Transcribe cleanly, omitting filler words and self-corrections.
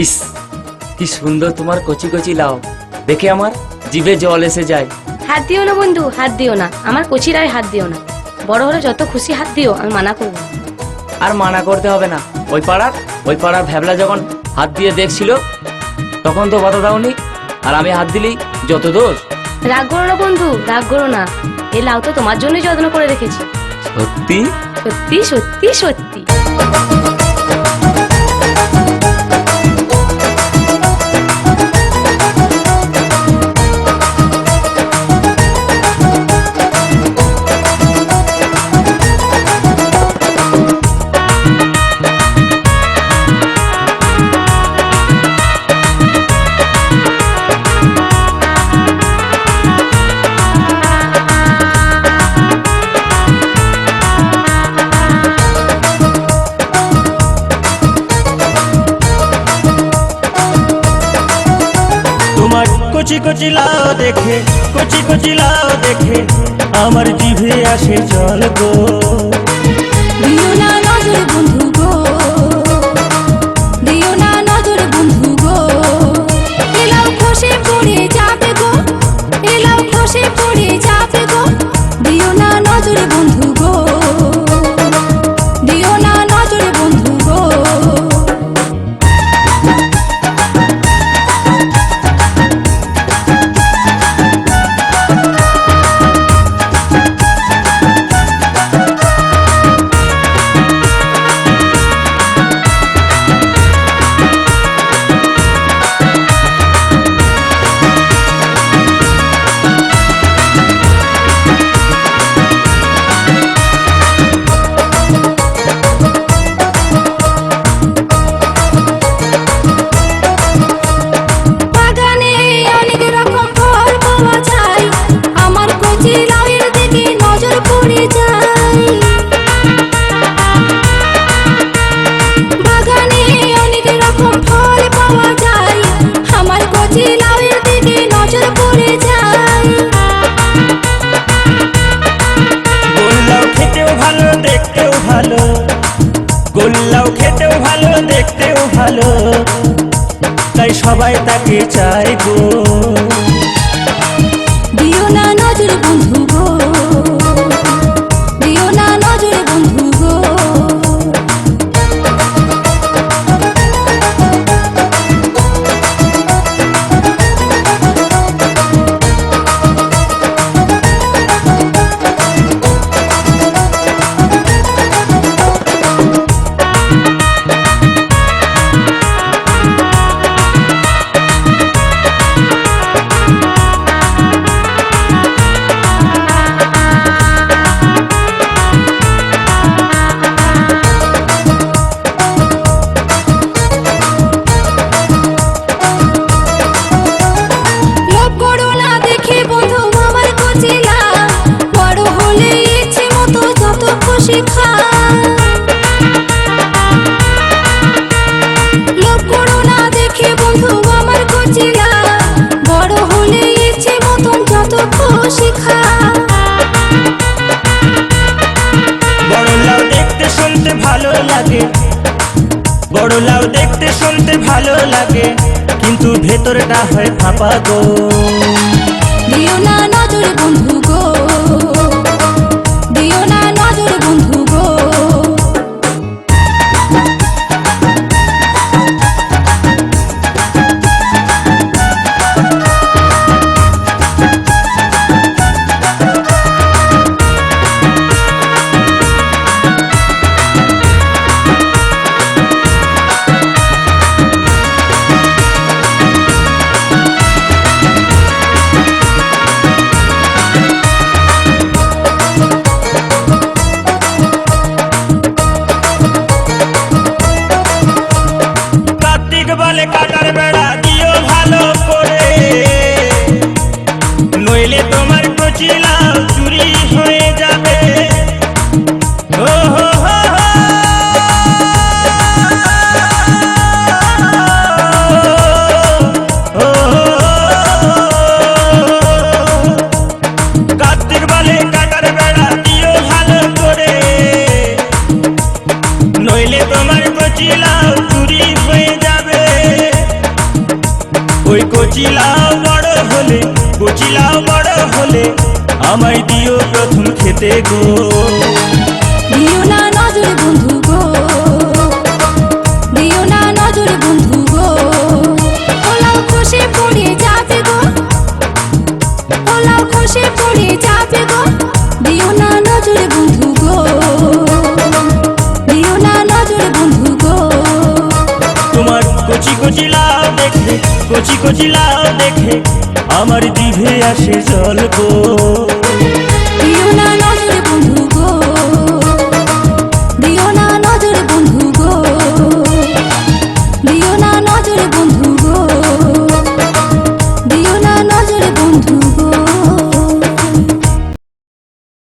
ইস, কি সুন্দর তোমার কচি কচি লাউ, দেখে আমার জিভে জল এসে যায়। হাত দিও না বন্ধু, হাত দিও না, আমার কচি লাউয়ে হাত দিও না। বড় হলে যত খুশি হাত দিও, আমি মানা করবো। আর মানা করতে হবে না, ওই পাড়ার ভ্যাবলা যখন হাত দিয়ে দেখছিল তখন তো বাধা দাওনি, আর আমি হাত দিলেই যত দোষ। রাগ করো না বন্ধু, রাগ করো না, এই লাউ তো তোমার জন্যই যত্ন করে রেখেছি। সত্যি সত্যি সত্যি সত্যি। কচি কচি লাউ দেখে, কচি কচি লাউ দেখে আমার জিভে আসে জল গো। দিও না নজর বন্ধু গো, দিও না নজর বন্ধু গো, এ লাউ খসে পড়ে যাবে গো, এ লাউ খসে পড়ে যাবে গো। দিও না নজর বন্ধু গো, দিও না নজর বন্ধু গো। গোল্লাও খেতেও ভালো, দেখতেও ভালো, তাই সবাই তাকে চায় গো। দিও না নজর বন্ধু গো, দিও না নজর বন্ধু গো। লোভ করো না দেখে বন্ধু আমার কচিলা, বড় হলে ইচ্ছে মতন যত খুশি খা। বড় লাউ দেখতে শুনতে ভালো লাগে, বড় লাউ দেখতে শুনতে ভালো লাগে, কিন্তু ভেতরটা হয় ফাঁপা গো। দিও না নজর বন্ধু গো, দিও না নজর বন্ধু গো। বলে কাটার বেড়া দিও ভালো করে, নইলে তোমার কচি লাউ চুরি হয়ে যাবে। ও হো হো হো, ও কার্তিক বলে কাটার বেড়া দিও ভালো করে, নইলে তোমার কচি লাউ চুরি হয়ে যাবে। কচিলাও বড় হলে, কচিলাও বড় হলে আমায় দিও প্রথম খেতে গো। দিও না নজর বন্ধু গো, দিও না নজর বন্ধু গো, পোলাও খসে পড়ে যাবে গো, পোলাও খসে পড়ে যাবে গো, দিও না নজর বন্ধু গো, দিও না নজর বন্ধু গো। তোমার কচি কচি লাউ দেখে, কচি কচি লাউ দেখে আমার জিভে আসে জল গো।